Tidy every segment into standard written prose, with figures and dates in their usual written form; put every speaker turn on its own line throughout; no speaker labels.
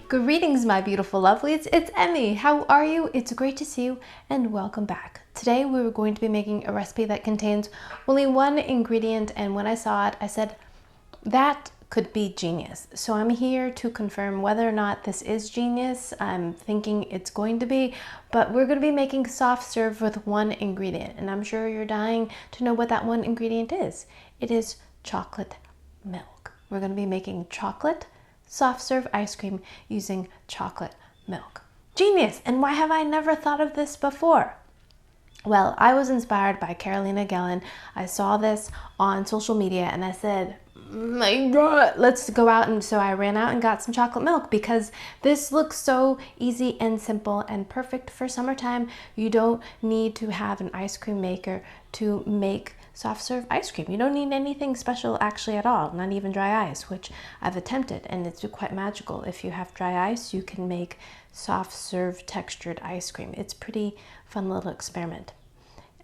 Greetings, my beautiful lovelies. It's Emmy. How are you? It's great to see you and welcome back. Today we're going to be making a recipe that contains only one ingredient, and when I saw it, I said, that could be genius. So I'm here to confirm whether or not this is genius. I'm thinking it's going to be, but we're going to be making soft serve with one ingredient, and I'm sure you're dying to know what that one ingredient is. It is chocolate milk. We're going to be making chocolate soft serve ice cream using chocolate milk. Genius! And why have I never thought of this before? Well, I was inspired by Carolina Gellin. I saw this on social media and I said, my God, let's go out. And so I ran out and got some chocolate milk because this looks so easy and simple and perfect for summertime. You don't need to have an ice cream maker to make soft serve ice cream. You don't need anything special actually at all, not even dry ice, which I've attempted, and it's quite magical. If you have dry ice, you can make soft serve textured ice cream. It's pretty fun little experiment.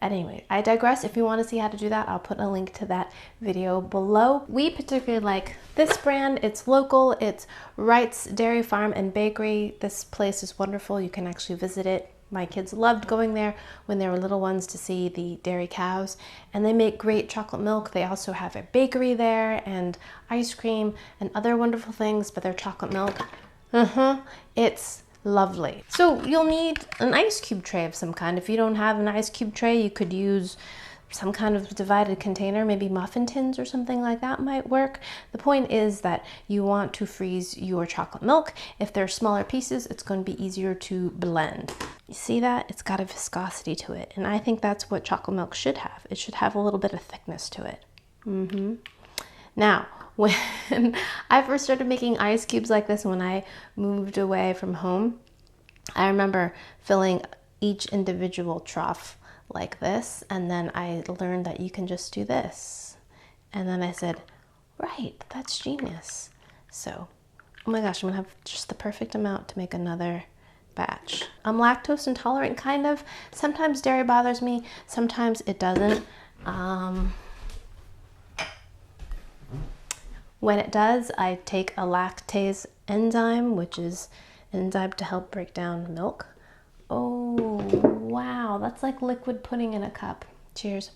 Anyway, I digress. If you want to see how to do that, I'll put a link to that video below. We particularly like this brand. It's local. It's Wright's Dairy Farm and Bakery. This place is wonderful. You can actually visit it. My kids loved going there when they were little ones to see the dairy cows, and they make great chocolate milk. They also have a bakery there and ice cream and other wonderful things, but their chocolate milk, it's lovely. So you'll need an ice cube tray of some kind. If you don't have an ice cube tray, you could use some kind of divided container, maybe muffin tins or something like that might work. The point is that you want to freeze your chocolate milk. If they're smaller pieces, it's going to be easier to blend. You see that? It's got a viscosity to it, and I think that's what chocolate milk should have. It should have a little bit of thickness to it. Now, when I first started making ice cubes like this when I moved away from home, I remember filling each individual trough like this, and then I learned that you can just do this, and then I said, right, that's genius. So, oh my gosh, I'm gonna have just the perfect amount to make another batch. I'm lactose intolerant, kind of. Sometimes dairy bothers me, sometimes it doesn't. When it does, I take a lactase enzyme, which is an enzyme to help break down milk. Oh, wow, that's like liquid pudding in a cup. Cheers.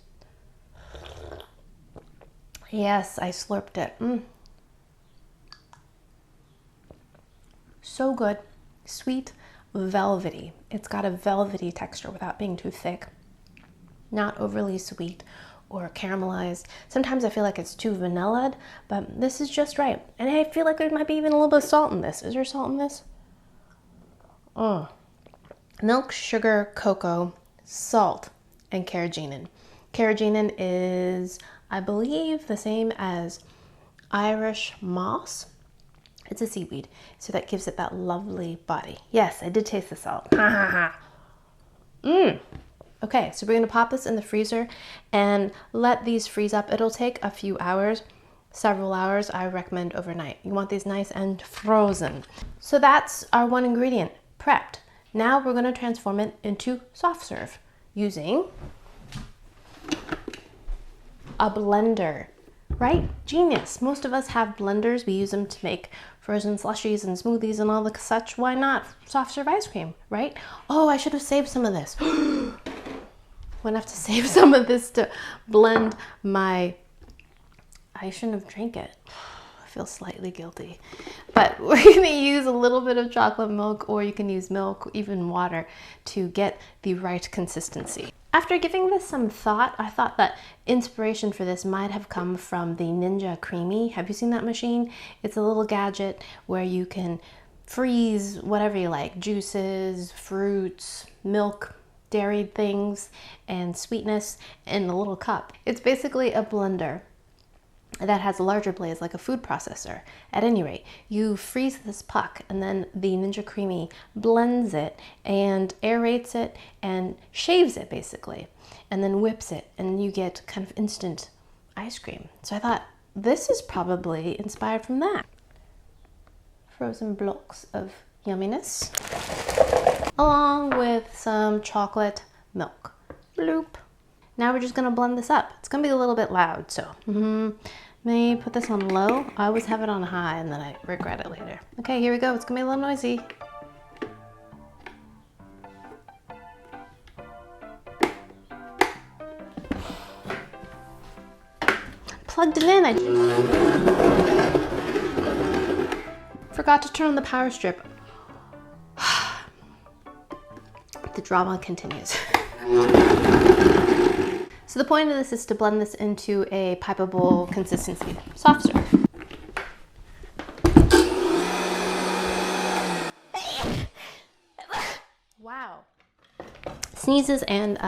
Yes, I slurped it. So good. Sweet, velvety. It's got a velvety texture without being too thick. Not overly sweet or caramelized. Sometimes I feel like it's too vanilla'd, but this is just right. And I feel like there might be even a little bit of salt in this. Is there salt in this? Oh. Milk, sugar, cocoa, salt, and carrageenan. Carrageenan is, I believe, the same as Irish moss. It's a seaweed, so that gives it that lovely body. Yes, I did taste the salt. Okay, so we're gonna pop this in the freezer and let these freeze up. It'll take a few hours, several hours. I recommend overnight. You want these nice and frozen. So that's our one ingredient prepped. Now we're going to transform it into soft serve using a blender, right? Genius. Most of us have blenders. We use them to make frozen slushies and smoothies and all the such. Why not soft serve ice cream, right? Oh, I should have saved some of this. I'm gonna have to save some of this to blend my, I shouldn't have drank it. I feel slightly guilty, but we're gonna use a little bit of chocolate milk, or you can use milk, even water, to get the right consistency. After giving this some thought, I thought that inspiration for this might have come from the Ninja CREAMi. Have you seen that machine? It's a little gadget where you can freeze whatever you like, juices, fruits, milk, dairy things, and sweetness in a little cup. It's basically a blender that has larger blades like a food processor. At any rate, you freeze this puck, and then the Ninja CREAMi blends it and aerates it and shaves it basically, and then whips it, and you get kind of instant ice cream. So I thought this is probably inspired from that. Frozen blocks of yumminess, along with some chocolate milk. Bloop. Now we're just gonna blend this up. It's gonna be a little bit loud, so me put this on low. I always have it on high and then I regret it later. Okay, here we go. It's gonna be a little noisy. Plugged it in. I forgot to turn on the power strip. The drama continues. So the point of this is to blend this into a pipeable consistency, soft serve. Wow. Sneezes and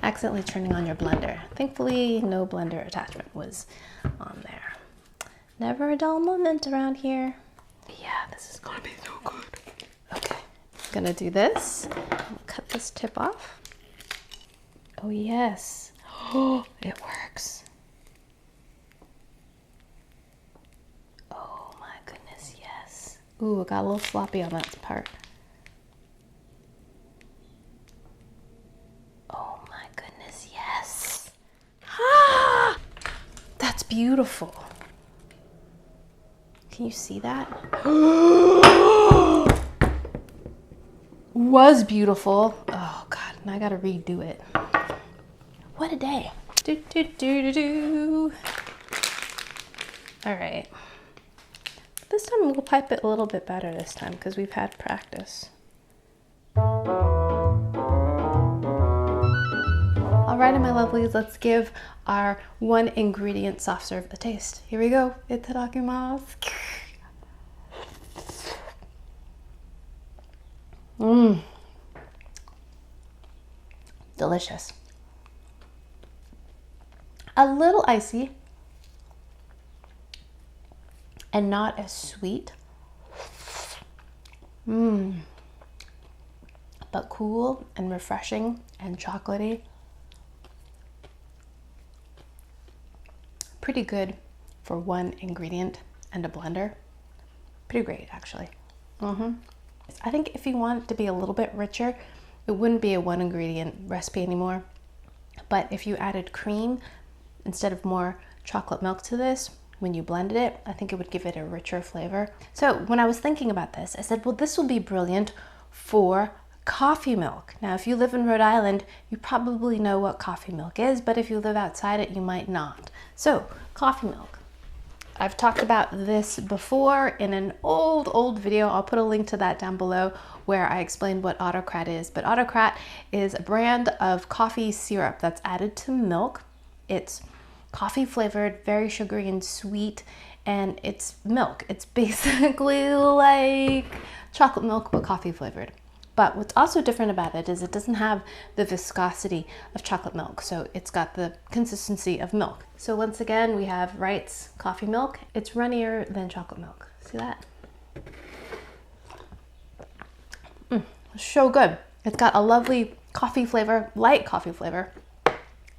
accidentally turning on your blender. Thankfully, no blender attachment was on there. Never a dull moment around here. Yeah, this is gonna be so good. Okay, I'm gonna do this. I'll cut this tip off. Oh yes. Oh, it works. Oh my goodness, yes. Ooh, it got a little sloppy on that part. Oh my goodness, yes. Ah! That's beautiful. Can you see that? Was beautiful. Oh God, now I gotta redo it. What a day. Do, do, do, do, do. All right. This time we'll pipe it a little bit better this time because we've had practice. All right, my lovelies, let's give our one ingredient soft serve a taste. Here we go. Itadakimasu. Mmm. Delicious. A little icy and not as sweet. Mmm. But cool and refreshing and chocolatey. Pretty good for one ingredient and a blender. Pretty great, actually. I think if you want it to be a little bit richer, it wouldn't be a one ingredient recipe anymore. But if you added cream instead of more chocolate milk to this, when you blended it, I think it would give it a richer flavor. So when I was thinking about this, I said, well, this will be brilliant for coffee milk. Now, if you live in Rhode Island, you probably know what coffee milk is, but if you live outside it, you might not. So, coffee milk. I've talked about this before in an old video. I'll put a link to that down below where I explained what Autocrat is. But Autocrat is a brand of coffee syrup that's added to milk. It's coffee flavored, very sugary and sweet, and it's milk. It's basically like chocolate milk but coffee flavored. But what's also different about it is it doesn't have the viscosity of chocolate milk, so it's got the consistency of milk. So once again, we have Wright's coffee milk. It's runnier than chocolate milk. See that? It's so good. It's got a lovely coffee flavor, light coffee flavor,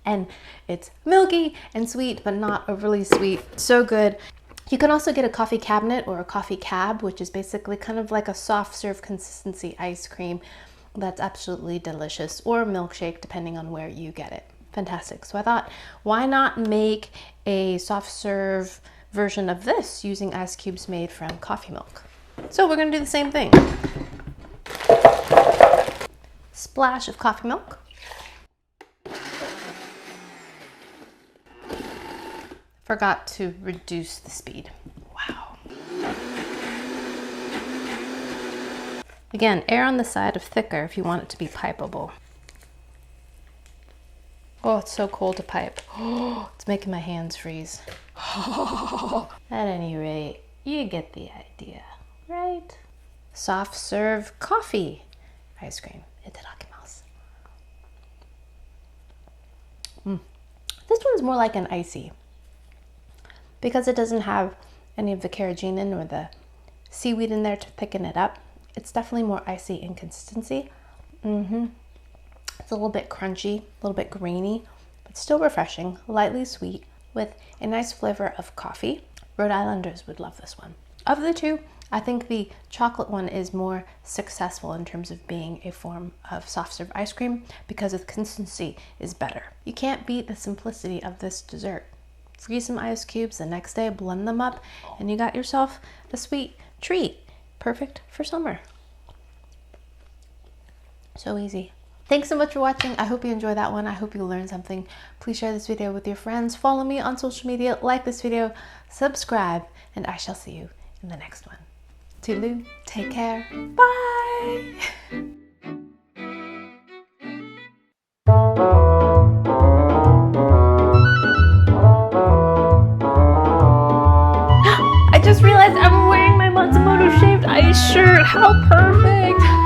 and it's milky and sweet, but not overly sweet. So good. You can also get a coffee cabinet or a coffee cab, which is basically kind of like a soft serve consistency ice cream that's absolutely delicious, or a milkshake, depending on where you get it. Fantastic. So I thought, why not make a soft serve version of this using ice cubes made from coffee milk? So we're gonna do the same thing. Splash of coffee milk. Forgot to reduce the speed. Wow. Again, err on the side of thicker if you want it to be pipeable. Oh, it's so cold to pipe. Oh, it's making my hands freeze. At any rate, you get the idea, right? Soft serve coffee ice cream. Itadakimasu. This one's more like an icy, because it doesn't have any of the carrageenan or the seaweed in there to thicken it up. It's definitely more icy in consistency. It's a little bit crunchy, a little bit grainy, but still refreshing, lightly sweet, with a nice flavor of coffee. Rhode Islanders would love this one. Of the two, I think the chocolate one is more successful in terms of being a form of soft serve ice cream because the consistency is better. You can't beat the simplicity of this dessert. freeze some ice cubes, the next day blend them up, and you got yourself a sweet treat. Perfect for summer. So easy. Thanks so much for watching. I hope you enjoyed that one. I hope you learned something. Please share this video with your friends. Follow me on social media, like this video, subscribe, and I shall see you in the next one. Toodaloo, take care, bye! I just realized I'm wearing my Matsumoto shaved ice shirt. How perfect!